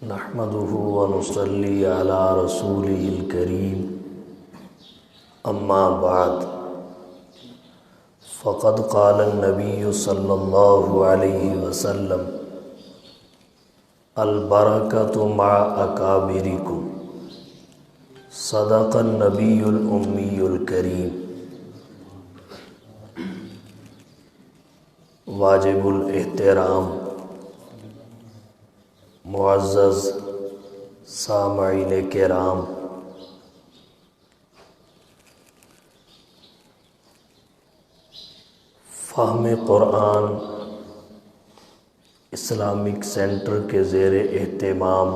نحمده ونصلي على رسوله الكريم أما بعد فقد قال النبي صلى الله عليه وسلم البركة مع أكابركم صدق النبي الأمي الكريم واجب الاحترام معزز سامعین کرام، فہم قرآن اسلامک سینٹر کے زیر اہتمام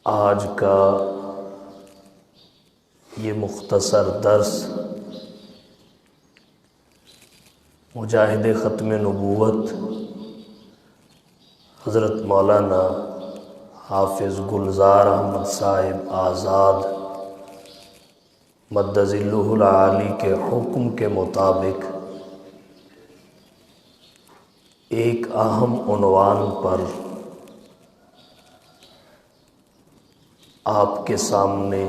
آج کا یہ مختصر درس مجاہد ختم نبوت حضرت مولانا حافظ گلزار احمد صاحب آزاد مد ظلہ العالی کے حکم کے مطابق ایک اہم عنوان پر آپ کے سامنے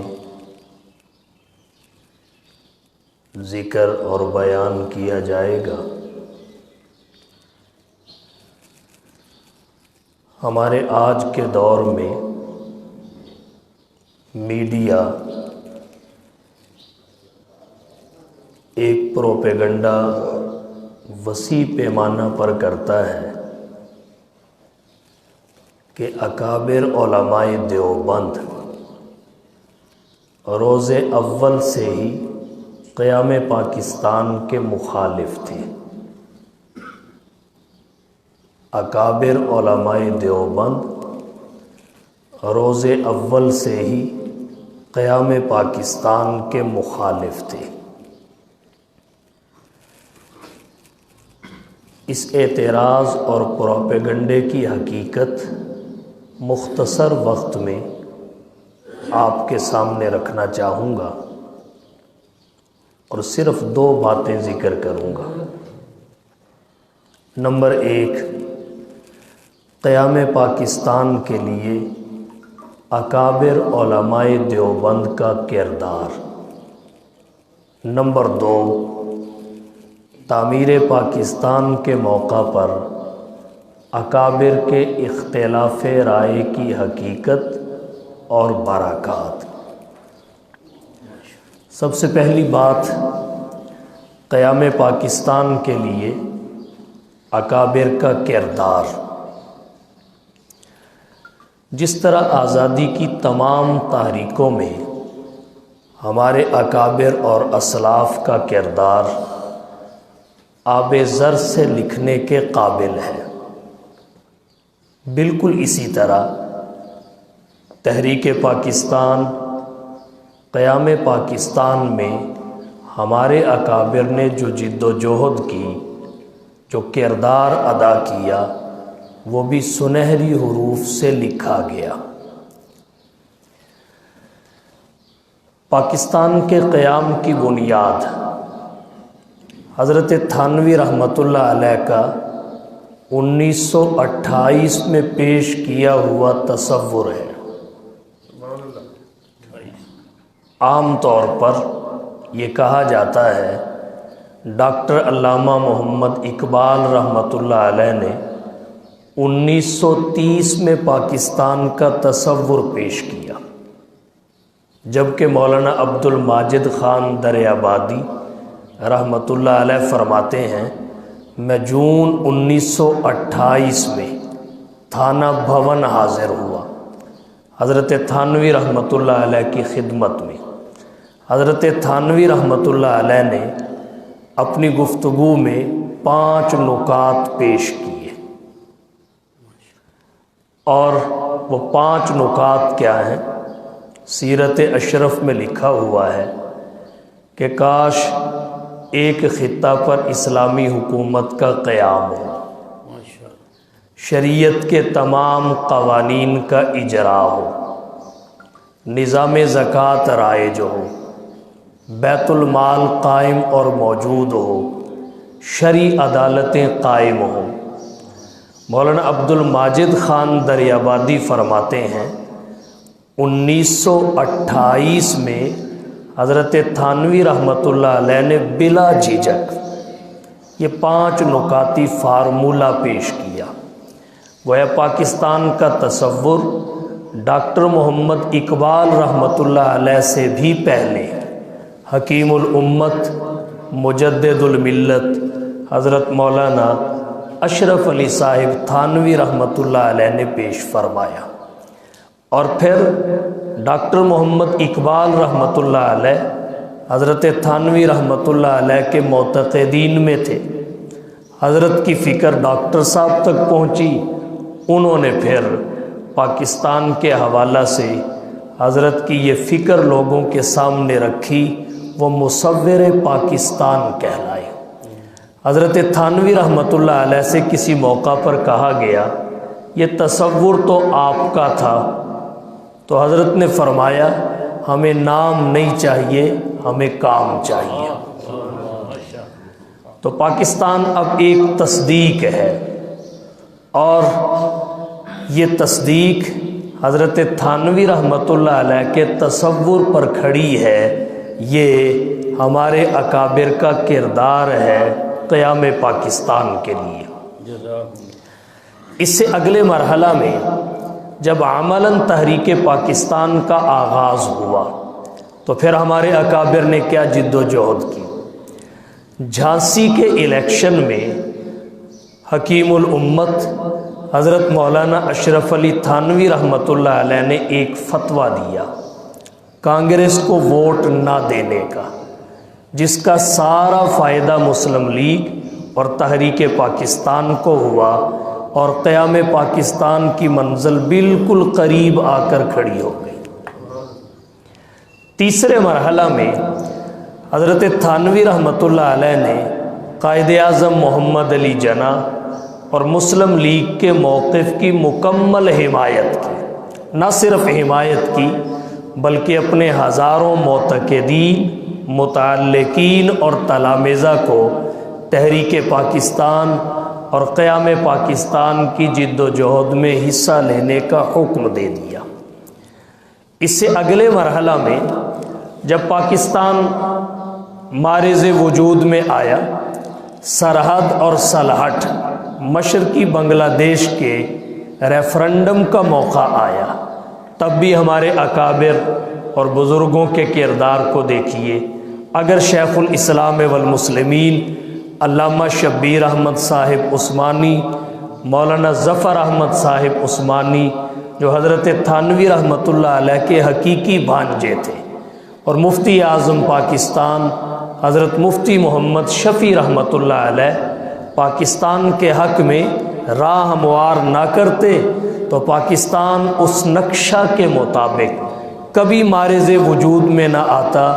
ذکر اور بیان کیا جائے گا۔ ہمارے آج کے دور میں میڈیا ایک پروپیگنڈا وسیع پیمانہ پر کرتا ہے کہ اکابر علماء دیوبند روز اول سے ہی قیام پاکستان کے مخالف تھے۔ اکابر علماء دیوبند روز اول سے ہی قیام پاکستان کے مخالف تھے۔ اس اعتراض اور پروپیگنڈے کی حقیقت مختصر وقت میں آپ کے سامنے رکھنا چاہوں گا اور صرف دو باتیں ذکر کروں گا۔ نمبر ایک، قیام پاکستان کے لیے اکابر علماء دیوبند کا کردار۔ نمبر دو، تعمیر پاکستان کے موقع پر اکابر کے اختلاف رائے کی حقیقت اور برکات۔ سب سے پہلی بات، قیام پاکستان کے لیے اکابر کا کردار۔ جس طرح آزادی کی تمام تحریکوں میں ہمارے اکابر اور اسلاف کا کردار آب زر سے لکھنے کے قابل ہے، بالکل اسی طرح تحریک پاکستان، قیام پاکستان میں ہمارے اکابر نے جو جد و جہد کی، جو کردار ادا کیا، وہ بھی سنہری حروف سے لکھا گیا۔ پاکستان کے قیام کی بنیاد حضرت تھانوی رحمۃ اللہ علیہ کا 1928 میں پیش کیا ہوا تصور ہے۔ عام طور پر یہ کہا جاتا ہے ڈاکٹر علامہ محمد اقبال رحمۃ اللہ علیہ نے 1930 میں پاکستان کا تصور پیش کیا، جبکہ مولانا عبد الماجد خان دریابادی رحمۃ اللہ علیہ فرماتے ہیں میں جون 1928 میں تھانہ بھون حاضر ہوا حضرت تھانوی رحمۃ اللہ علیہ کی خدمت میں۔ حضرت تھانوی رحمۃ اللہ علیہ نے اپنی گفتگو میں 5 نکات پیش کیے، اور وہ 5 نکات کیا ہیں؟ سیرت اشرف میں لکھا ہوا ہے کہ کاش ایک خطہ پر اسلامی حکومت کا قیام ہو، شریعت کے تمام قوانین کا اجرا ہو، نظام زکوٰۃ رائج ہو، بیت المال قائم اور موجود ہو، شرعی عدالتیں قائم ہوں، مولانا عبد الماجد خان دریابادی فرماتے ہیں 1928 میں حضرت تھانوی رحمۃ اللہ علیہ نے بلا جھجک یہ 5 نکاتی فارمولہ پیش کیا۔ گویا پاکستان کا تصور ڈاکٹر محمد اقبال رحمۃ اللہ علیہ سے بھی پہلے حکیم الامت مجدد الملت حضرت مولانا اشرف علی صاحب تھانوی رحمۃ اللہ علیہ نے پیش فرمایا، اور پھر ڈاکٹر محمد اقبال رحمۃ اللہ علیہ حضرت تھانوی رحمۃ اللہ علیہ کے معتقدین میں تھے۔ حضرت کی فکر ڈاکٹر صاحب تک پہنچی، انہوں نے پھر پاکستان کے حوالہ سے حضرت کی یہ فکر لوگوں کے سامنے رکھی، وہ مصور پاکستان کہلائے۔ حضرت تھانوی رحمۃ اللہ علیہ سے کسی موقع پر کہا گیا یہ تصور تو آپ کا تھا، تو حضرت نے فرمایا ہمیں نام نہیں چاہیے، ہمیں کام چاہیے۔ تو پاکستان اب ایک تصدیق ہے، اور یہ تصدیق حضرت تھانوی رحمۃ اللہ علیہ کے تصور پر کھڑی ہے۔ یہ ہمارے اکابر کا کردار ہے قیام پاکستان کے لیے۔ اس سے اگلے مرحلہ میں جب عملاً تحریک پاکستان کا آغاز ہوا تو پھر ہمارے اکابر نے کیا جد و جہد کی۔ جھانسی کے الیکشن میں حکیم الامت حضرت مولانا اشرف علی تھانوی رحمۃ اللہ علیہ نے ایک فتویٰ دیا کانگریس کو ووٹ نہ دینے کا، جس کا سارا فائدہ مسلم لیگ اور تحریک پاکستان کو ہوا، اور قیام پاکستان کی منزل بالکل قریب آ کر کھڑی ہو گئی۔ تیسرے مرحلہ میں حضرت تھانوی رحمۃ اللہ علیہ نے قائد اعظم محمد علی جناح اور مسلم لیگ کے موقف کی مکمل حمایت کی۔ نہ صرف حمایت کی بلکہ اپنے ہزاروں معتقدین، متعلقین اور تلامذہ کو تحریک پاکستان اور قیام پاکستان کی جد و جہد میں حصہ لینے کا حکم دے دیا۔ اس سے اگلے مرحلہ میں جب پاکستان معرض وجود میں آیا، سرحد اور سلہٹ مشرقی بنگلہ دیش کے ریفرنڈم کا موقع آیا، تب بھی ہمارے اکابر اور بزرگوں کے کردار کو دیکھیے۔ اگر شیخ الاسلام والمسلمین علامہ شبیر احمد صاحب عثمانی، مولانا ظفر احمد صاحب عثمانی جو حضرت تھانوی رحمۃ اللہ علیہ کے حقیقی بھانجے تھے، اور مفتی اعظم پاکستان حضرت مفتی محمد شفیع رحمۃ اللہ علیہ پاکستان کے حق میں راہ ہموار نہ کرتے تو پاکستان اس نقشہ کے مطابق کبھی معرض وجود میں نہ آتا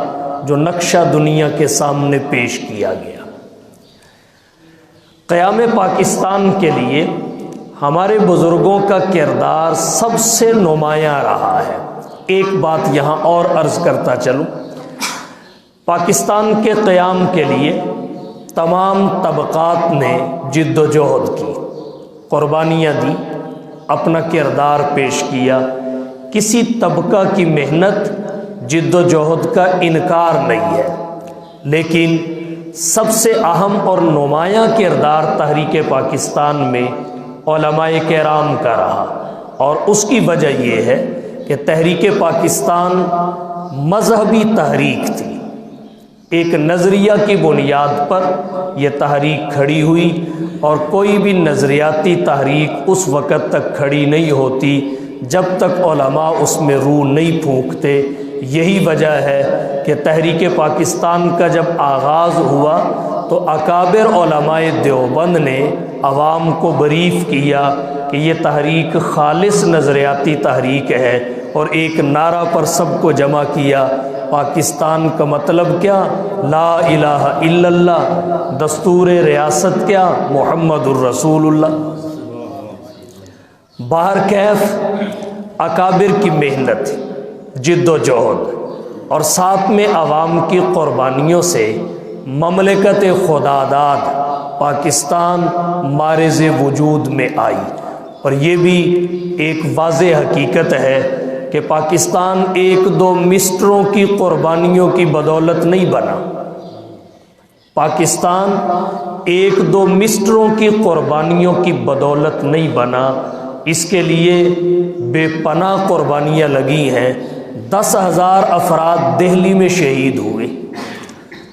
جو نقشہ دنیا کے سامنے پیش کیا گیا۔ قیام پاکستان کے لیے ہمارے بزرگوں کا کردار سب سے نمایاں رہا ہے۔ ایک بات یہاں اور عرض کرتا چلوں، پاکستان کے قیام کے لیے تمام طبقات نے جد و جہد کی، قربانیاں دی، اپنا کردار پیش کیا۔ کسی طبقہ کی محنت، جد و جہد کا انکار نہیں ہے، لیکن سب سے اہم اور نمایاں کردار تحریک پاکستان میں علماء کرام کا رہا، اور اس کی وجہ یہ ہے کہ تحریک پاکستان مذہبی تحریک تھی۔ ایک نظریہ کی بنیاد پر یہ تحریک کھڑی ہوئی، اور کوئی بھی نظریاتی تحریک اس وقت تک کھڑی نہیں ہوتی جب تک علماء اس میں روح نہیں پھونکتے۔ یہی وجہ ہے کہ تحریک پاکستان کا جب آغاز ہوا تو اکابر علماء دیوبند نے عوام کو بریف کیا کہ یہ تحریک خالص نظریاتی تحریک ہے، اور ایک نعرہ پر سب کو جمع کیا، پاکستان کا مطلب کیا؟ لا الہ الا اللہ۔ دستور ریاست کیا؟ محمد الرسول اللہ۔ باہر کیف اکابر کی محنت، جد و جہد اور ساتھ میں عوام کی قربانیوں سے مملکت خداداد پاکستان معرض وجود میں آئی، اور یہ بھی ایک واضح حقیقت ہے کہ پاکستان ایک دو مسٹروں کی قربانیوں کی بدولت نہیں بنا۔ پاکستان ایک دو مسٹروں کی قربانیوں کی بدولت نہیں بنا، اس کے لیے بے پناہ قربانیاں لگی ہیں۔ 10,000 افراد دہلی میں شہید ہوئے،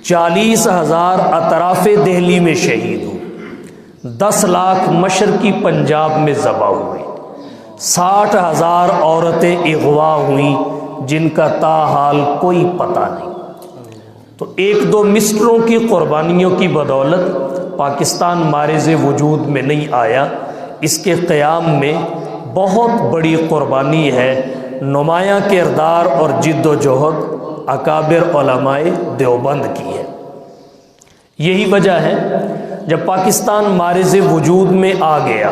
40,000 اطراف دہلی میں شہید ہوئے، 10 لاکھ مشرقی پنجاب میں ذبح ہوئے، 60,000 عورتیں اغوا ہوئیں جن کا تاحال کوئی پتہ نہیں۔ تو ایک دو مسٹروں کی قربانیوں کی بدولت پاکستان معرض وجود میں نہیں آیا، اس کے قیام میں بہت بڑی قربانی ہے، نمایاں کردار اور جد و جہد اکابر علماء دیوبند کی ہے۔ یہی وجہ ہے جب پاکستان معرض وجود میں آ گیا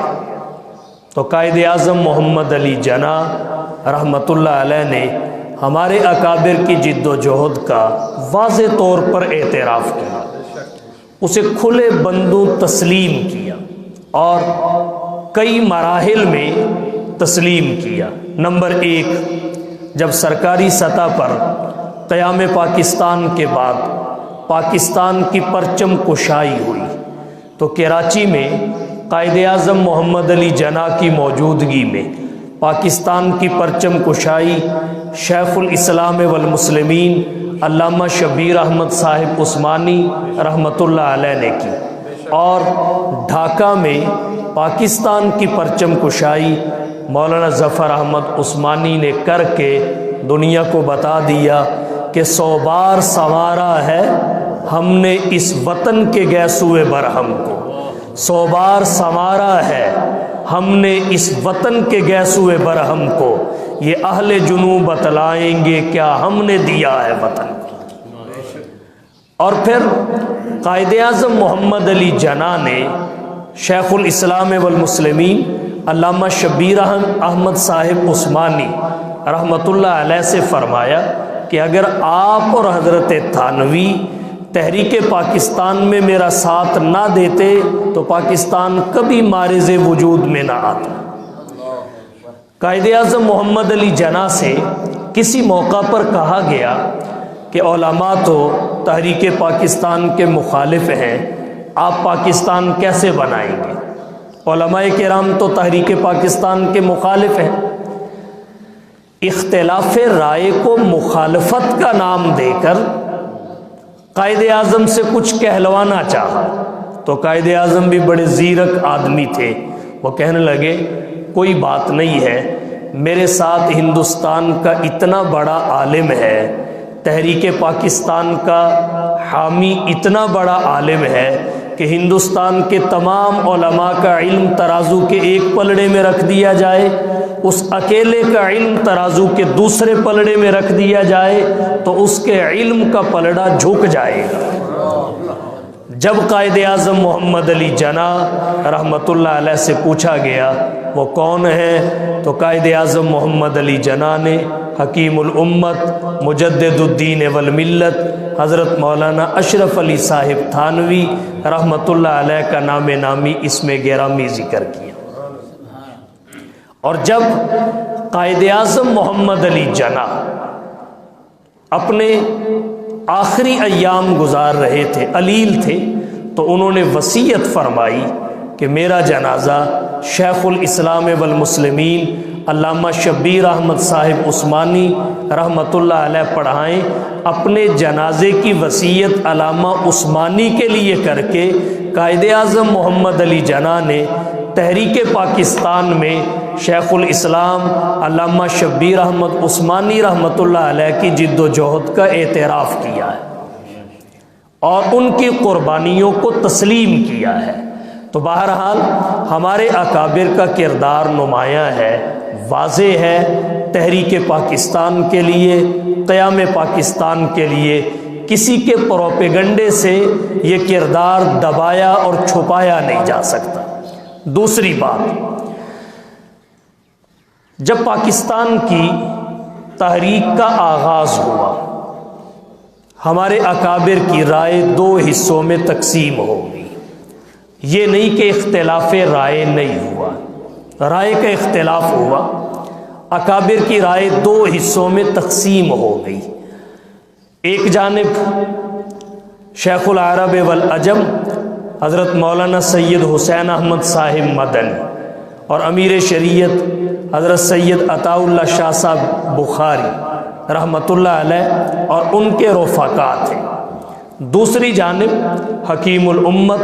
تو قائد اعظم محمد علی جناح رحمۃ اللہ علیہ نے ہمارے اکابر کی جد و جہد کا واضح طور پر اعتراف کیا، اسے کھلے بندوں تسلیم کیا اور کئی مراحل میں تسلیم کیا۔ نمبر 1، جب سرکاری سطح پر قیام پاکستان کے بعد پاکستان کی پرچم کشائی ہوئی تو کراچی میں قائد اعظم محمد علی جناح کی موجودگی میں پاکستان کی پرچم کشائی شیخ الاسلام والمسلمین علامہ شبیر احمد صاحب عثمانی رحمۃ اللہ علیہ نے کی، اور ڈھاکہ میں پاکستان کی پرچم کشائی مولانا ظفر احمد عثمانی نے کر کے دنیا کو بتا دیا کہ 100 بار سنوارا ہے ہم نے اس وطن کے گیسوئے برہم کو، 100 بار سنوارا ہے ہم نے اس وطن کے گیسوئے برہم کو، یہ اہل جنوب بتلائیں گے کیا ہم نے دیا ہے وطن کو۔ اور پھر قائد اعظم محمد علی جناح نے شیخ الاسلام والمسلمین علامہ شبیر احمد صاحب عثمانی رحمۃ اللہ علیہ سے فرمایا کہ اگر آپ اور حضرت تھانوی تحریک پاکستان میں میرا ساتھ نہ دیتے تو پاکستان کبھی معرض وجود میں نہ آتا۔ قائد اعظم محمد علی جناح سے کسی موقع پر کہا گیا کہ علماء تو تحریک پاکستان کے مخالف ہیں، آپ پاکستان کیسے بنائیں گے؟ علماء کرام تو تحریک پاکستان کے مخالف ہیں۔ اختلاف رائے کو مخالفت کا نام دے کر قائد اعظم سے کچھ کہلوانا چاہا تو قائد اعظم بھی بڑے زیرک آدمی تھے، وہ کہنے لگے کوئی بات نہیں ہے، میرے ساتھ ہندوستان کا اتنا بڑا عالم ہے، تحریک پاکستان کا حامی اتنا بڑا عالم ہے کہ ہندوستان کے تمام علماء کا علم ترازو کے ایک پلڑے میں رکھ دیا جائے، اس اکیلے کا علم ترازو کے دوسرے پلڑے میں رکھ دیا جائے تو اس کے علم کا پلڑا جھک جائے گا۔ جب قائد اعظم محمد علی جناح رحمۃ اللہ علیہ سے پوچھا گیا وہ کون ہے تو قائد اعظم محمد علی جناح نے حکیم الامت مجدد الدین والملت حضرت مولانا اشرف علی صاحب تھانوی رحمۃ اللہ علیہ کا نام نامی اس میں گرامی ذکر کیا۔ اور جب قائد اعظم محمد علی جناح اپنے آخری ایام گزار رہے تھے، علیل تھے، تو انہوں نے وصیت فرمائی کہ میرا جنازہ شیخ الاسلام والمسلمین علامہ شبیر احمد صاحب عثمانی رحمۃ اللہ علیہ پڑھائیں۔ اپنے جنازے کی وصیت علامہ عثمانی کے لیے کر کے قائد اعظم محمد علی جناح نے تحریک پاکستان میں شیخ الاسلام علامہ شبیر احمد عثمانی رحمۃ اللہ علیہ کی جد و جہد کا اعتراف کیا ہے اور ان کی قربانیوں کو تسلیم کیا ہے۔ تو بہرحال ہمارے اکابر کا کردار نمایاں ہے، واضح ہے، تحریک پاکستان کے لیے، قیام پاکستان کے لیے کسی کے پروپیگنڈے سے یہ کردار دبایا اور چھپایا نہیں جا سکتا۔ دوسری بات، جب پاکستان کی تحریک کا آغاز ہوا ہمارے اکابر کی رائے دو حصوں میں تقسیم ہو گئی۔ یہ نہیں کہ اختلاف رائے نہیں ہوا، رائے کا اختلاف ہوا۔ اکابر کی رائے دو حصوں میں تقسیم ہو گئی۔ ایک جانب شیخ العرب والعجم حضرت مولانا سید حسین احمد صاحب مدنی اور امیر شریعت حضرت سید عطا اللہ شاہ صاحب بخاری رحمۃ اللہ علیہ اور ان کے رفقا تھے۔ دوسری جانب حکیم الامت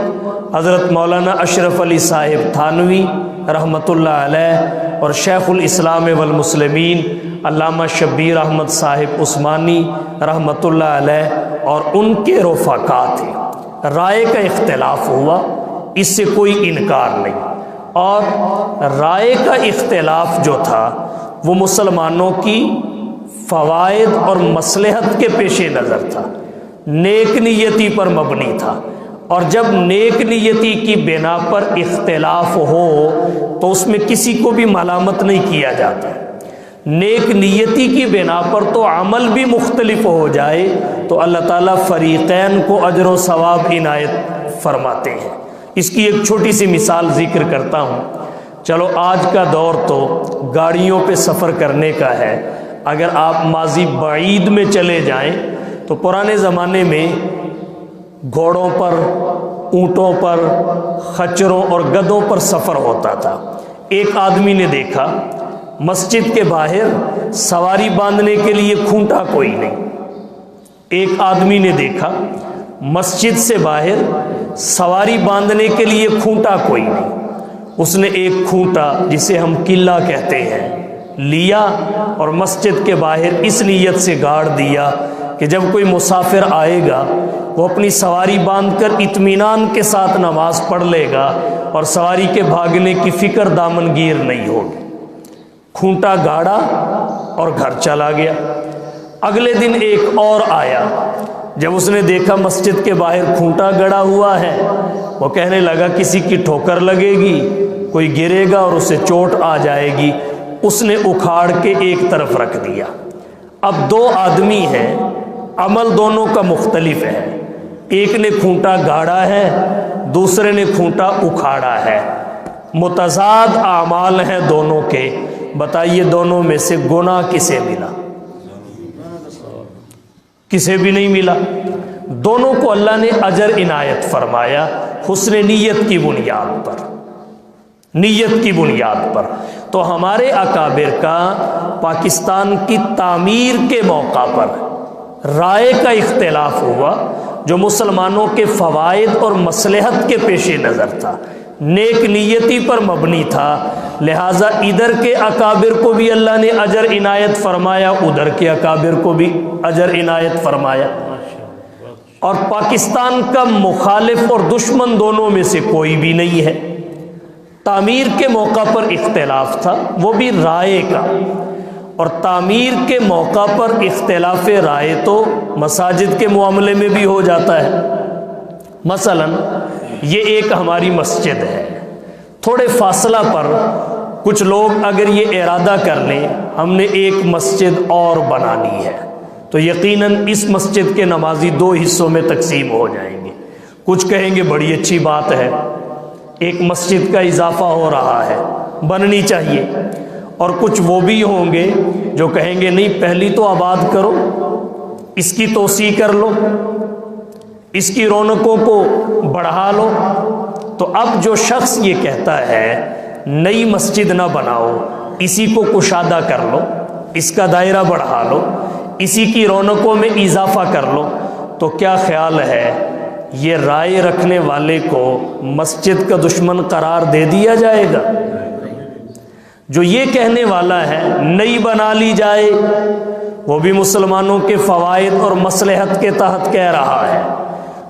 حضرت مولانا اشرف علی صاحب تھانوی رحمۃ اللہ علیہ اور شیخ الاسلام والمسلمین علامہ شبیر احمد صاحب عثمانی رحمۃ اللہ علیہ اور ان کے رفقا تھے۔ رائے کا اختلاف ہوا، اس سے کوئی انکار نہیں، اور رائے کا اختلاف جو تھا وہ مسلمانوں کی فوائد اور مصلحت کے پیش نظر تھا، نیک نیتی پر مبنی تھا، اور جب نیک نیتی کی بنا پر اختلاف ہو تو اس میں کسی کو بھی ملامت نہیں کیا جاتا۔ نیک نیتی کی بنا پر تو عمل بھی مختلف ہو جائے تو اللہ تعالیٰ فریقین کو اجر و ثواب عنایت فرماتے ہیں۔ اس کی ایک چھوٹی سی مثال ذکر کرتا ہوں۔ چلو آج کا دور تو گاڑیوں پہ سفر کرنے کا ہے، اگر آپ ماضی بعید میں چلے جائیں تو پرانے زمانے میں گھوڑوں پر، اونٹوں پر، خچروں اور گدھوں پر سفر ہوتا تھا۔ ایک آدمی نے دیکھا مسجد کے باہر سواری باندھنے کے لیے کھونٹا کوئی نہیں۔ ایک آدمی نے دیکھا مسجد سے باہر سواری باندھنے کے لیے کھونٹا کوئی نہیں۔ اس نے ایک کھونٹا جسے ہم قلعہ کہتے ہیں لیا اور مسجد کے باہر اس نیت سے گاڑ دیا کہ جب کوئی مسافر آئے گا وہ اپنی سواری باندھ کر اطمینان کے ساتھ نماز پڑھ لے گا اور سواری کے بھاگنے کی فکر دامنگیر نہیں ہوگی۔ کھونٹا گاڑا اور گھر چلا گیا۔ اگلے دن ایک اور آیا، جب اس نے دیکھا مسجد کے باہر کھونٹا گڑا ہوا ہے وہ کہنے لگا کسی کی ٹھوکر لگے گی، کوئی گرے گا اور اسے چوٹ آ جائے گی۔ اس نے اکھاڑ کے ایک طرف رکھ دیا۔ اب دو آدمی ہیں، عمل دونوں کا مختلف ہے، ایک نے کھونٹا گاڑا ہے، دوسرے نے کھونٹا اکھاڑا ہے، متضاد اعمال ہیں دونوں کے۔ بتائیے دونوں میں سے گناہ کسے ملا؟ کسے بھی نہیں ملا۔ دونوں کو اللہ نے اجر عنایت فرمایا حسن نیت کی بنیاد پر، نیت کی بنیاد پر۔ تو ہمارے اکابر کا پاکستان کی تعمیر کے موقع پر رائے کا اختلاف ہوا جو مسلمانوں کے فوائد اور مصلحت کے پیش نظر تھا، نیک نیتی پر مبنی تھا، لہٰذا ادھر کے اکابر کو بھی اللہ نے اجر عنایت فرمایا، ادھر کے اکابر کو بھی اجر عنایت فرمایا، اور پاکستان کا مخالف اور دشمن دونوں میں سے کوئی بھی نہیں ہے۔ تعمیر کے موقع پر اختلاف تھا، وہ بھی رائے کا، اور تعمیر کے موقع پر اختلاف رائے تو مساجد کے معاملے میں بھی ہو جاتا ہے۔ مثلا یہ ایک ہماری مسجد ہے، تھوڑے فاصلہ پر کچھ لوگ اگر یہ ارادہ کر لیں ہم نے ایک مسجد اور بنانی ہے تو یقیناً اس مسجد کے نمازی دو حصوں میں تقسیم ہو جائیں گے۔ کچھ کہیں گے بڑی اچھی بات ہے، ایک مسجد کا اضافہ ہو رہا ہے، بننی چاہیے، اور کچھ وہ بھی ہوں گے جو کہیں گے نہیں پہلی تو آباد کرو، اس کی توسیع کر لو، اس کی رونقوں کو بڑھا لو۔ تو اب جو شخص یہ کہتا ہے نئی مسجد نہ بناؤ، اسی کو کشادہ کر لو، اس کا دائرہ بڑھا لو، اسی کی رونقوں میں اضافہ کر لو، تو کیا خیال ہے یہ رائے رکھنے والے کو مسجد کا دشمن قرار دے دیا جائے گا؟ جو یہ کہنے والا ہے نئی بنا لی جائے وہ بھی مسلمانوں کے فوائد اور مصلحت کے تحت کہہ رہا ہے،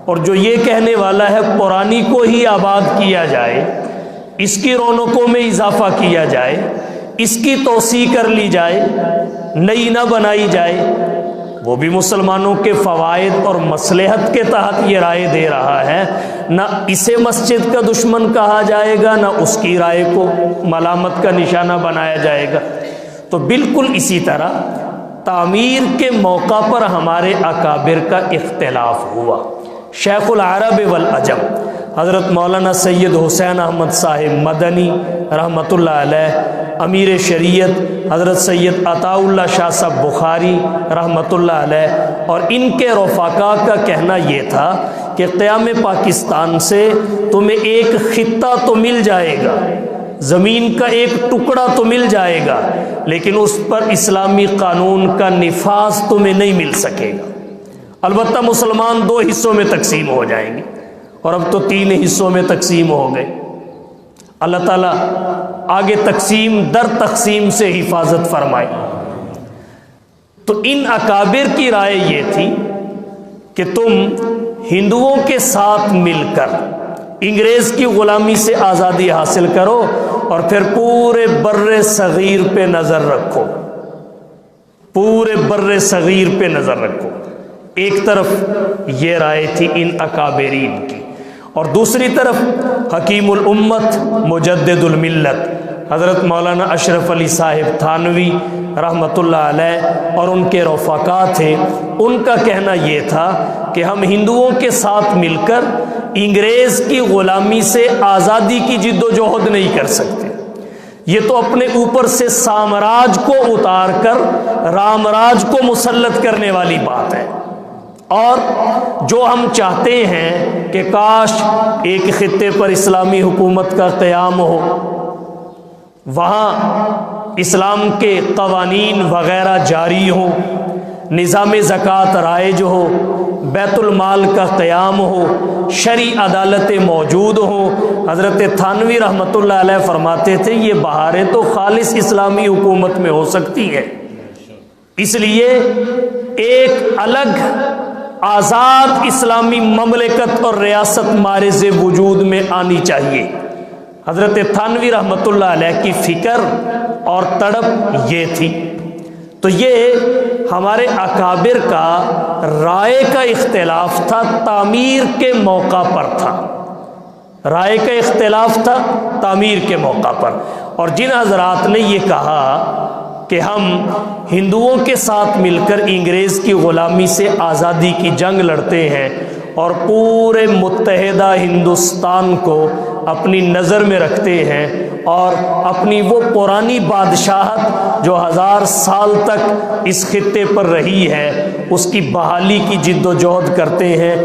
اور جو یہ کہنے والا ہے پرانی کو ہی آباد کیا جائے، اس کی رونقوں میں اضافہ کیا جائے، اس کی توسیع کر لی جائے، نئی نہ بنائی جائے، وہ بھی مسلمانوں کے فوائد اور مصلحت کے تحت یہ رائے دے رہا ہے۔ نہ اسے مسجد کا دشمن کہا جائے گا، نہ اس کی رائے کو ملامت کا نشانہ بنایا جائے گا۔ تو بالکل اسی طرح تعمیر کے موقع پر ہمارے اکابر کا اختلاف ہوا۔ شیخ العرب والعجم حضرت مولانا سید حسین احمد صاحب مدنی رحمۃ اللہ علیہ، امیر شریعت حضرت سید عطا اللہ شاہ صاحب بخاری رحمۃ اللہ علیہ، اور ان کے رفقا کا کہنا یہ تھا کہ قیام پاکستان سے تمہیں ایک خطہ تو مل جائے گا، زمین کا ایک ٹکڑا تو مل جائے گا، لیکن اس پر اسلامی قانون کا نفاذ تمہیں نہیں مل سکے گا۔ البتہ مسلمان 2 حصوں میں تقسیم ہو جائیں گے، اور اب تو 3 حصوں میں تقسیم ہو گئے۔ اللہ تعالیٰ آگے تقسیم در تقسیم سے حفاظت فرمائے۔ تو ان اکابر کی رائے یہ تھی کہ تم ہندوؤں کے ساتھ مل کر انگریز کی غلامی سے آزادی حاصل کرو، اور پھر پورے بر صغیر پہ نظر رکھو، پورے بر صغیر پہ نظر رکھو۔ ایک طرف یہ رائے تھی ان اکابرین کی، اور دوسری طرف حکیم الامت مجدد الملت حضرت مولانا اشرف علی صاحب تھانوی رحمۃ اللہ علیہ اور ان کے رفقا تھے۔ ان کا کہنا یہ تھا کہ ہم ہندوؤں کے ساتھ مل کر انگریز کی غلامی سے آزادی کی جد و جہد نہیں کر سکتے، یہ تو اپنے اوپر سے سامراج کو اتار کر رامراج کو مسلط کرنے والی بات ہے، اور جو ہم چاہتے ہیں کہ کاش ایک خطے پر اسلامی حکومت کا قیام ہو، وہاں اسلام کے قوانین وغیرہ جاری ہوں، نظام زکوٰۃ رائج ہو، بیت المال کا قیام ہو، شرعی عدالتیں موجود ہوں۔ حضرت تھانوی رحمۃ اللہ علیہ فرماتے تھے یہ بہاریں تو خالص اسلامی حکومت میں ہو سکتی ہیں، اس لیے ایک الگ آزاد اسلامی مملکت اور ریاست مارز وجود میں آنی چاہیے۔ حضرت تھانوی رحمۃ اللہ علیہ کی فکر اور تڑپ یہ تھی۔ تو یہ ہمارے اکابر کا رائے کا اختلاف تھا، تعمیر کے موقع پر تھا، رائے کا اختلاف تھا تعمیر کے موقع پر۔ اور جن حضرات نے یہ کہا کہ ہم ہندوؤں کے ساتھ مل کر انگریز کی غلامی سے آزادی کی جنگ لڑتے ہیں اور پورے متحدہ ہندوستان کو اپنی نظر میں رکھتے ہیں، اور اپنی وہ پرانی بادشاہت جو 1000 سال تک اس خطے پر رہی ہے اس کی بحالی کی جد و جہد کرتے ہیں،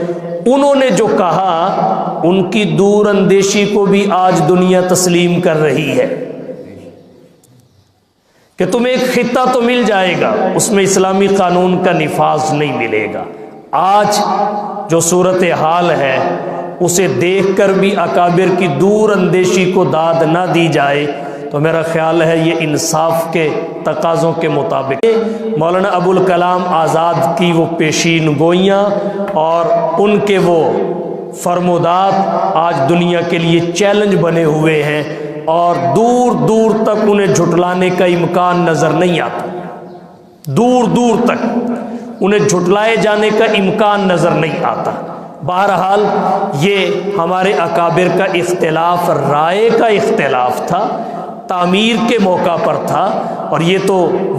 انہوں نے جو کہا ان کی دور اندیشی کو بھی آج دنیا تسلیم کر رہی ہے کہ تمہیں ایک خطہ تو مل جائے گا، اس میں اسلامی قانون کا نفاذ نہیں ملے گا۔ آج جو صورتحال ہے اسے دیکھ کر بھی اکابر کی دور اندیشی کو داد نہ دی جائے تو میرا خیال ہے یہ انصاف کے تقاضوں کے مطابق مولانا ابوالکلام آزاد کی وہ پیشین گوئیاں اور ان کے وہ فرمودات آج دنیا کے لیے چیلنج بنے ہوئے ہیں، اور دور دور تک انہیں جھٹلانے کا امکان نظر نہیں آتا، دور دور تک انہیں جھٹلائے جانے کا امکان نظر نہیں آتا۔ بہرحال یہ ہمارے اکابر کا اختلاف رائے کا اختلاف تھا، تعمیر کے موقع پر تھا، اور یہ تو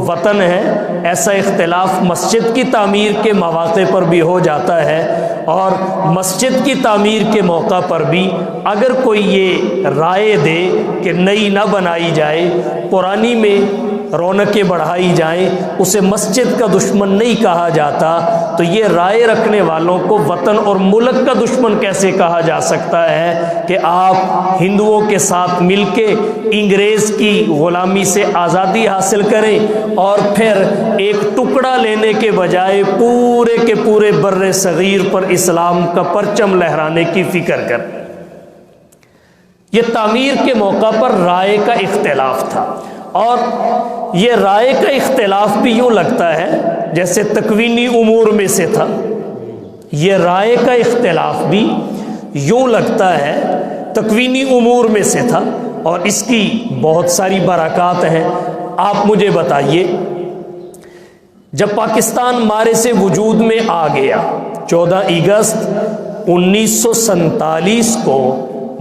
وطن ہے، ایسا اختلاف مسجد کی تعمیر کے مواقع پر بھی ہو جاتا ہے، اور مسجد کی تعمیر کے موقع پر بھی اگر کوئی یہ رائے دے کہ نئی نہ بنائی جائے، پرانی میں رونقیں بڑھائی جائیں، اسے مسجد کا دشمن نہیں کہا جاتا، تو یہ رائے رکھنے والوں کو وطن اور ملک کا دشمن کیسے کہا جا سکتا ہے کہ آپ ہندوؤں کے ساتھ مل کے انگریز کی غلامی سے آزادی حاصل کریں اور پھر ایک ٹکڑا لینے کے بجائے پورے کے پورے بر صغیر پر اسلام کا پرچم لہرانے کی فکر کریں۔ یہ تعمیر کے موقع پر رائے کا اختلاف تھا، اور یہ رائے کا اختلاف بھی یوں لگتا ہے جیسے تکوینی امور میں سے تھا، یہ رائے کا اختلاف بھی یوں لگتا ہے تکوینی امور میں سے تھا، اور اس کی بہت ساری برکات ہیں۔ آپ مجھے بتائیے، جب پاکستان مارے سے وجود میں آ گیا 14 اگست 1947 کو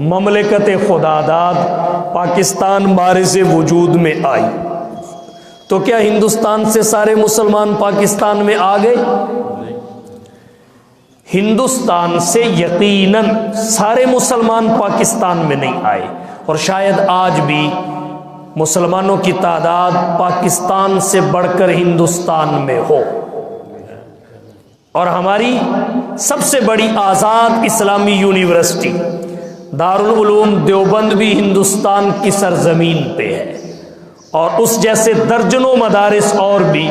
مملکت خداداد پاکستان مارے سے وجود میں آئی، تو کیا ہندوستان سے سارے مسلمان پاکستان میں آ گئے؟ ہندوستان سے یقیناً سارے مسلمان پاکستان میں نہیں آئے، اور شاید آج بھی مسلمانوں کی تعداد پاکستان سے بڑھ کر ہندوستان میں ہو، اور ہماری سب سے بڑی آزاد اسلامی یونیورسٹی دارالعلوم دیوبند بھی ہندوستان کی سرزمین پہ ہے، اور اس جیسے درجنوں مدارس اور بھی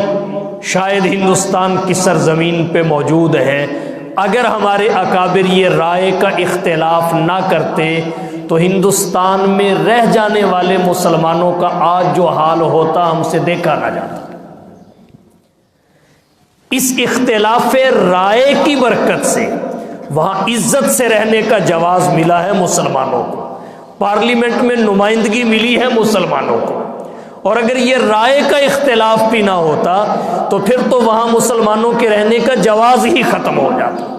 شاید ہندوستان کی سرزمین پہ موجود ہیں۔ اگر ہمارے اکابر یہ رائے کا اختلاف نہ کرتے تو ہندوستان میں رہ جانے والے مسلمانوں کا آج جو حال ہوتا ہم سے دیکھا نہ جاتا۔ اس اختلاف رائے کی برکت سے وہاں عزت سے رہنے کا جواز ملا ہے مسلمانوں کو، پارلیمنٹ میں نمائندگی ملی ہے مسلمانوں کو، اور اگر یہ رائے کا اختلاف بھی نہ ہوتا تو پھر تو وہاں مسلمانوں کے رہنے کا جواز ہی ختم ہو جاتا۔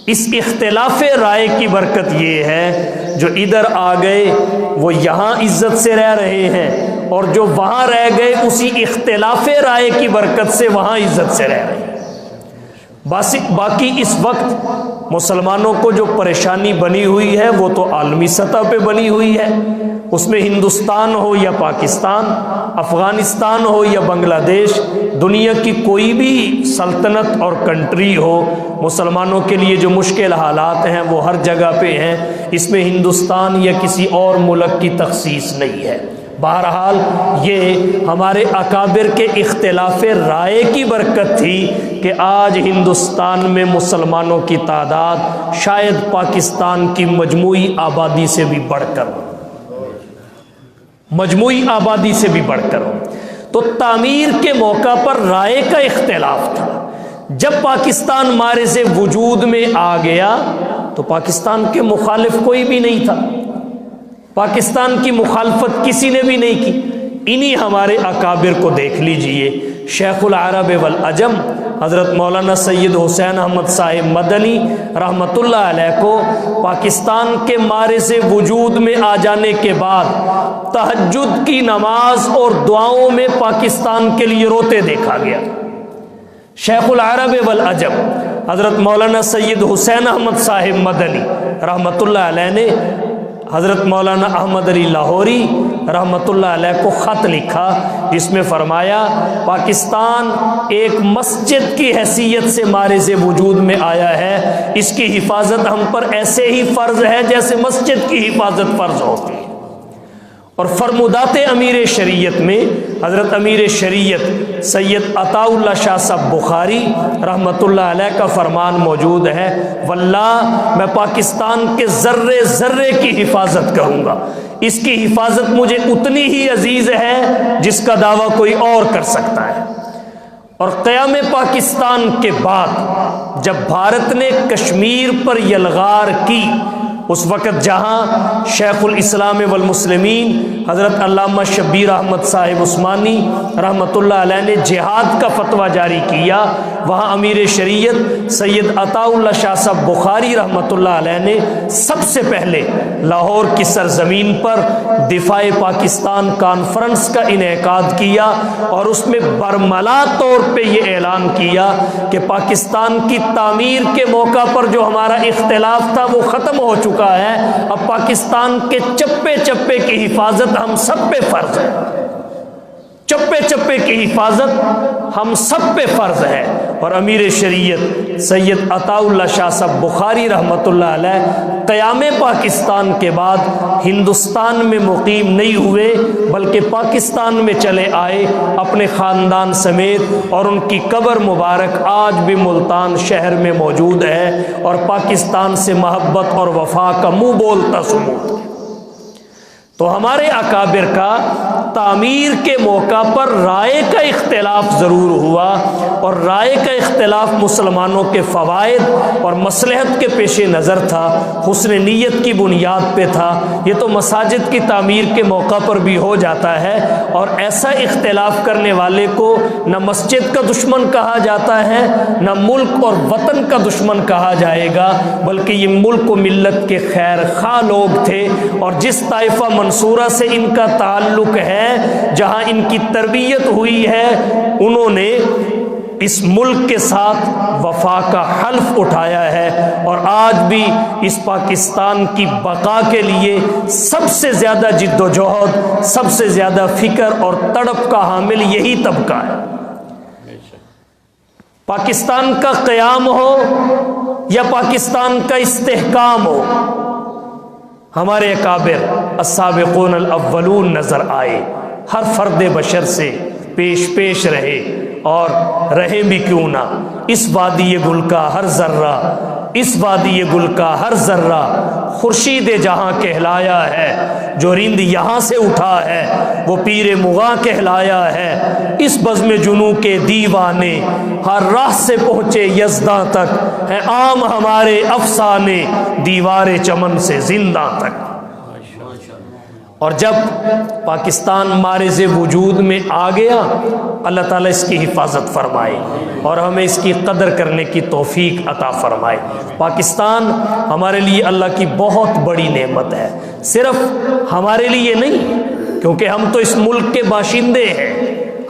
اس اختلاف رائے کی برکت یہ ہے جو ادھر آ گئے وہ یہاں عزت سے رہ رہے ہیں، اور جو وہاں رہ گئے اسی اختلاف رائے کی برکت سے وہاں عزت سے رہ رہے ہیں۔ باقی اس وقت مسلمانوں کو جو پریشانی بنی ہوئی ہے وہ تو عالمی سطح پہ بنی ہوئی ہے، اس میں ہندوستان ہو یا پاکستان، افغانستان ہو یا بنگلہ دیش، دنیا کی کوئی بھی سلطنت اور کنٹری ہو، مسلمانوں کے لیے جو مشکل حالات ہیں وہ ہر جگہ پہ ہیں، اس میں ہندوستان یا کسی اور ملک کی تخصیص نہیں ہے۔ بہرحال یہ ہمارے اکابر کے اختلاف رائے کی برکت تھی کہ آج ہندوستان میں مسلمانوں کی تعداد شاید پاکستان کی مجموعی آبادی سے بھی بڑھ کر ہو۔ تو تعمیر کے موقع پر رائے کا اختلاف تھا۔ جب پاکستان مارز وجود میں آ گیا تو پاکستان کے مخالف کوئی بھی نہیں تھا، پاکستان کی مخالفت کسی نے بھی نہیں کی۔ انہی ہمارے اکابر کو دیکھ لیجئے، شیخ العرب والعجم حضرت مولانا سید حسین احمد صاحب مدنی رحمۃ اللہ علیہ کو پاکستان کے مارز وجود میں آ جانے کے بعد تہجد کی نماز اور دعاؤں میں پاکستان کے لیے روتے دیکھا گیا۔ شیخ العرب والعجم حضرت مولانا سید حسین احمد صاحب مدنی رحمۃ اللہ علیہ نے حضرت مولانا احمد علی لاہوری رحمۃ اللہ علیہ کو خط لکھا، جس میں فرمایا پاکستان ایک مسجد کی حیثیت سے مارز وجود میں آیا ہے، اس کی حفاظت ہم پر ایسے ہی فرض ہے جیسے مسجد کی حفاظت فرض ہوتی ہے۔ اور فرمودات امیر شریعت میں حضرت امیر شریعت سید عطا اللہ شاہ صاحب بخاری رحمۃ اللہ علیہ کا فرمان موجود ہے، واللہ میں پاکستان کے ذرے ذرے کی حفاظت کروں گا، اس کی حفاظت مجھے اتنی ہی عزیز ہے جس کا دعویٰ کوئی اور کر سکتا ہے۔ اور قیام پاکستان کے بعد جب بھارت نے کشمیر پر یلغار کی، اس وقت جہاں شیخ الاسلام والمسلمین حضرت علامہ شبیر احمد صاحب عثمانی رحمۃ اللہ علیہ نے جہاد کا فتویٰ جاری کیا، وہاں امیر شریعت سید عطا اللہ شاہ صاحب بخاری رحمۃ اللہ علیہ نے سب سے پہلے لاہور کی سرزمین پر دفاع پاکستان کانفرنس کا انعقاد کیا، اور اس میں برملا طور پہ یہ اعلان کیا کہ پاکستان کی تعمیر کے موقع پر جو ہمارا اختلاف تھا وہ ختم ہو چکا ہے، اب پاکستان کے چپے چپے کی حفاظت ہم سب پہ فرض ہے، چپے چپے کی حفاظت ہم سب پہ فرض ہے۔ اور امیر شریعت سید عطا اللہ شاہ صاحب بخاری رحمۃ اللہ علیہ قیام پاکستان کے بعد ہندوستان میں مقیم نہیں ہوئے بلکہ پاکستان میں چلے آئے اپنے خاندان سمیت، اور ان کی قبر مبارک آج بھی ملتان شہر میں موجود ہے، اور پاکستان سے محبت اور وفا کا منہ بولتا ثبوت ہے۔ تو ہمارے اکابر کا تعمیر کے موقع پر رائے کا اختلاف ضرور ہوا، اور رائے کا اختلاف مسلمانوں کے فوائد اور مصلحت کے پیش نظر تھا، حسن نیت کی بنیاد پہ تھا۔ یہ تو مساجد کی تعمیر کے موقع پر بھی ہو جاتا ہے، اور ایسا اختلاف کرنے والے کو نہ مسجد کا دشمن کہا جاتا ہے نہ ملک اور وطن کا دشمن کہا جائے گا، بلکہ یہ ملک و ملت کے خیر خواہ لوگ تھے، اور جس طائفہ منصورہ سے ان کا تعلق ہے، جہاں ان کی تربیت ہوئی ہے، انہوں نے اس ملک کے ساتھ وفا کا حلف اٹھایا ہے، اور آج بھی اس پاکستان کی بقا کے لیے سب سے زیادہ جد و جہد، سب سے زیادہ فکر اور تڑپ کا حامل یہی طبقہ ہے۔ پاکستان کا قیام ہو یا پاکستان کا استحکام ہو، ہمارے اکابر السابقون الاولون نظر آئے، ہر فرد بشر سے پیش رہے، اور رہے بھی کیوں نہ۔ اس وادی گل کا ہر ذرہ، اس وادی گل کا ہر ذرہ خورشید جہاں کہلایا ہے، جو رند یہاں سے اٹھا ہے وہ پیر مغاں کہلایا ہے۔ اس بزم جنوں کے دیوانے ہر راہ سے پہنچے یزداں تک، ہیں عام ہمارے افسانے دیوار چمن سے زندہ تک۔ اور جب پاکستان مارز وجود میں آ گیا، اللہ تعالیٰ اس کی حفاظت فرمائے اور ہمیں اس کی قدر کرنے کی توفیق عطا فرمائے۔ پاکستان ہمارے لیے اللہ کی بہت بڑی نعمت ہے، صرف ہمارے لیے نہیں، کیونکہ ہم تو اس ملک کے باشندے ہیں،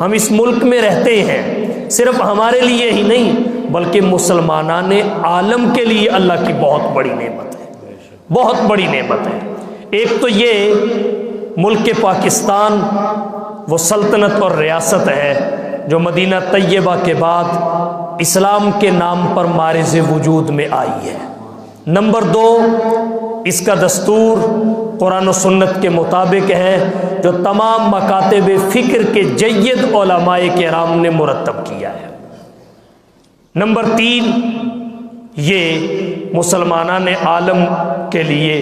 ہم اس ملک میں رہتے ہیں، صرف ہمارے لیے ہی نہیں بلکہ مسلمانان عالم کے لیے اللہ کی بہت بڑی نعمت ہے، بہت بڑی نعمت ہے۔ ایک تو یہ ملک پاکستان وہ سلطنت اور ریاست ہے جو مدینہ طیبہ کے بعد اسلام کے نام پر مارز وجود میں آئی ہے۔ نمبر دو، اس کا دستور قرآن و سنت کے مطابق ہے جو تمام مکاتب فکر کے جید علماء کرام نے مرتب کیا ہے۔ نمبر تین، یہ مسلمانان عالم کے لیے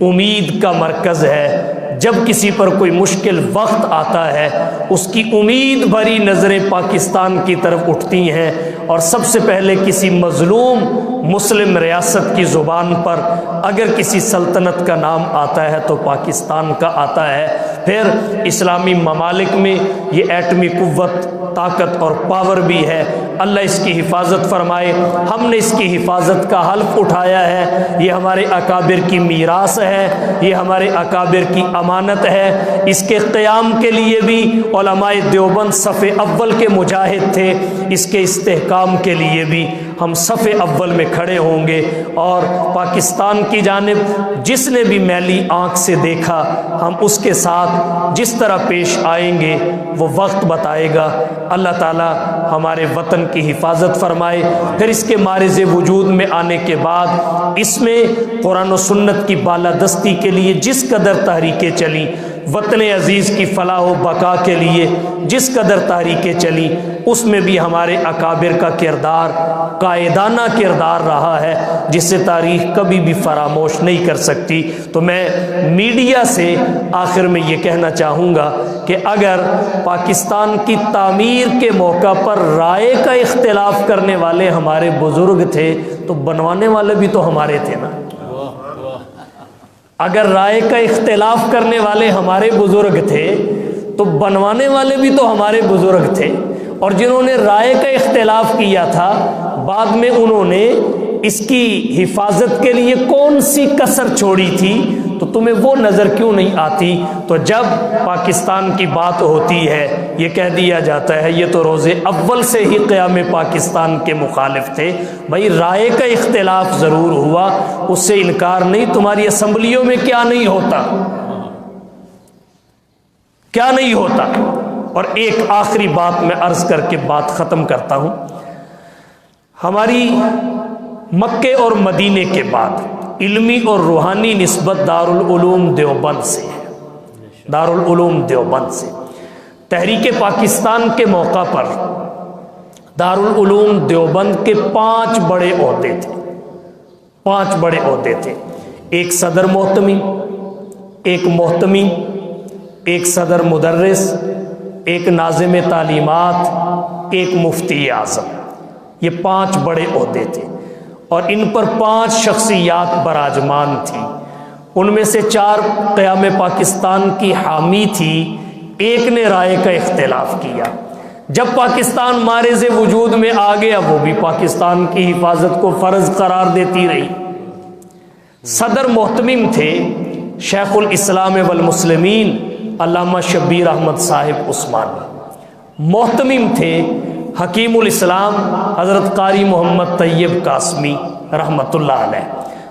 امید کا مرکز ہے۔ جب کسی پر کوئی مشکل وقت آتا ہے اس کی امید بھری نظریں پاکستان کی طرف اٹھتی ہیں، اور سب سے پہلے کسی مظلوم مسلم ریاست کی زبان پر اگر کسی سلطنت کا نام آتا ہے تو پاکستان کا آتا ہے۔ پھر اسلامی ممالک میں یہ ایٹمی قوت، طاقت اور پاور بھی ہے، اللہ اس کی حفاظت فرمائے۔ ہم نے اس کی حفاظت کا حلف اٹھایا ہے، یہ ہمارے اکابر کی میراث ہے، یہ ہمارے اکابر کی امانت ہے۔ اس کے قیام کے لیے بھی علماء دیوبند صف اول کے مجاہد تھے، اس کے استحکام کے لیے بھی ہم صف اول میں کھڑے ہوں گے، اور پاکستان کی جانب جس نے بھی میلی آنکھ سے دیکھا ہم اس کے ساتھ جس طرح پیش آئیں گے وہ وقت بتائے گا۔ اللہ تعالیٰ ہمارے وطن کی حفاظت فرمائے۔ پھر اس کے مارز وجود میں آنے کے بعد اس میں قرآن و سنت کی بالادستی کے لیے جس قدر تحریکیں چلیں، وطن عزیز کی فلاح و بقا کے لیے جس قدر تحریکیں چلیں، اس میں بھی ہمارے اکابر کا کردار قائدانہ کردار رہا ہے جسے تاریخ کبھی بھی فراموش نہیں کر سکتی۔ تو میں میڈیا سے آخر میں یہ کہنا چاہوں گا کہ اگر پاکستان کی تعمیر کے موقع پر رائے کا اختلاف کرنے والے ہمارے بزرگ تھے تو بنوانے والے بھی تو ہمارے تھے نا۔ اگر رائے کا اختلاف کرنے والے ہمارے بزرگ تھے تو بنوانے والے بھی تو ہمارے بزرگ تھے، اور جنہوں نے رائے کا اختلاف کیا تھا بعد میں انہوں نے اس کی حفاظت کے لیے کون سی کسر چھوڑی تھی، تو تمہیں وہ نظر کیوں نہیں آتی؟ تو جب پاکستان کی بات ہوتی ہے یہ کہہ دیا جاتا ہے یہ تو روز اول سے ہی قیام پاکستان کے مخالف تھے۔ بھائی رائے کا اختلاف ضرور ہوا، اس سے انکار نہیں۔ تمہاری اسمبلیوں میں کیا نہیں ہوتا، کیا نہیں ہوتا۔ اور ایک آخری بات میں عرض کر کے بات ختم کرتا ہوں۔ ہماری مکے اور مدینے کے بعد علمی اور روحانی نسبت دارالعلوم دیوبند سے ہے، دارالعلوم دیوبند سے۔ تحریک پاکستان کے موقع پر دارالعلوم دیوبند کے 5 بڑے عہدے تھے، 5 بڑے عہدے تھے۔ ایک صدر محتمی، ایک محتمی، ایک صدر مدرس، ایک ناظم تعلیمات، ایک مفتی اعظم۔ یہ 5 بڑے عہدے تھے، اور ان پر 5 شخصیات براجمان تھیں۔ ان میں سے 4 قیام پاکستان کی حامی تھی، ایک نے رائے کا اختلاف کیا۔ جب پاکستان مارز وجود میں آ گیا وہ بھی پاکستان کی حفاظت کو فرض قرار دیتی رہی۔ صدر محتمم تھے شیخ الاسلام والمسلمین علامہ شبیر احمد صاحب عثمانی، محتمم تھے حکیم الاسلام حضرت قاری محمد طیب قاسمی رحمۃ اللہ علیہ،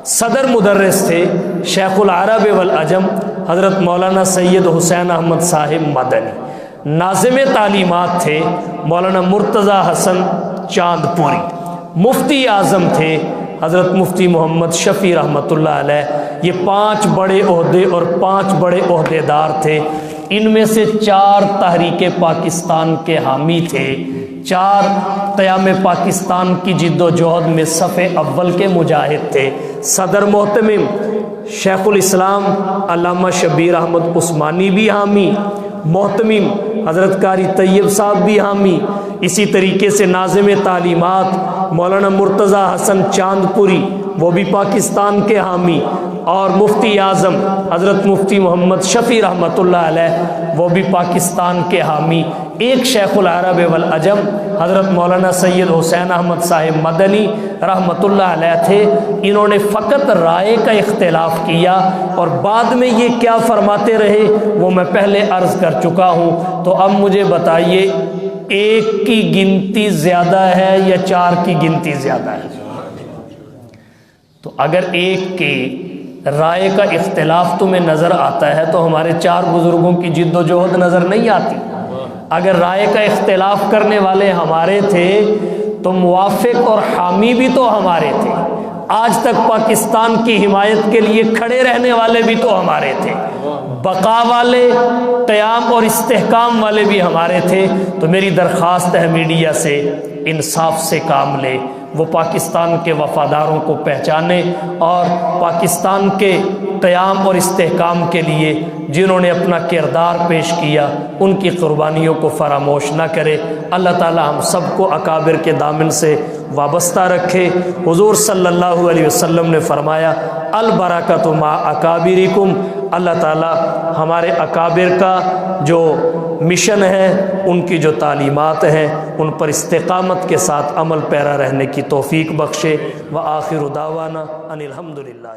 صدر مدرس تھے شیخ العرب والعجم حضرت مولانا سید حسین احمد صاحب مدنی، ناظم تعلیمات تھے مولانا مرتضی حسن چاند پوری، مفتی اعظم تھے حضرت مفتی محمد شفیع رحمۃ اللہ علیہ۔ یہ 5 بڑے عہدے اور 5 بڑے عہدیدار تھے۔ ان میں سے 4 تحریک پاکستان کے حامی تھے، 4 قیام پاکستان کی جد و جہد میں صف اول کے مجاہد تھے۔ صدر محتمم شیخ الاسلام علامہ شبیر احمد عثمانی بھی حامی، محتمم حضرت قاری طیب صاحب بھی حامی، اسی طریقے سے ناظم تعلیمات مولانا مرتضی حسن چاند پوری وہ بھی پاکستان کے حامی، اور مفتی اعظم حضرت مفتی محمد شفیع رحمۃ اللہ علیہ وہ بھی پاکستان کے حامی۔ ایک شیخ العرب والعجم حضرت مولانا سید حسین احمد صاحب مدنی رحمۃ اللہ علیہ تھے۔ انہوں نے فقط رائے کا اختلاف کیا، اور بعد میں یہ کیا فرماتے رہے وہ میں پہلے عرض کر چکا ہوں۔ تو اب مجھے بتائیے 1 کی گنتی زیادہ ہے یا 4 کی گنتی زیادہ ہے؟ تو اگر 1 کے رائے کا اختلاف تمہیں نظر آتا ہے تو ہمارے 4 بزرگوں کی جد و جہد نظر نہیں آتی۔ اگر رائے کا اختلاف کرنے والے ہمارے تھے تو موافق اور حامی بھی تو ہمارے تھے، آج تک پاکستان کی حمایت کے لیے کھڑے رہنے والے بھی تو ہمارے تھے، بقا والے، قیام اور استحکام والے بھی ہمارے تھے۔ تو میری درخواست ہے میڈیا سے انصاف سے کام لے، وہ پاکستان کے وفاداروں کو پہچانے، اور پاکستان کے قیام اور استحکام کے لیے جنہوں نے اپنا کردار پیش کیا ان کی قربانیوں کو فراموش نہ کرے۔ اللہ تعالی ہم سب کو اکابر کے دامن سے وابستہ رکھے۔ حضور صلی اللہ علیہ وسلم نے فرمایا البرکۃ مع اکابرکم، اللہ تعالی ہمارے اکابر کا جو مشن ہے، ان کی جو تعلیمات ہیں، ان پر استقامت کے ساتھ عمل پیرا رہنے کی توفیق بخشے۔ وآخر دعوانا ان الحمد للہ۔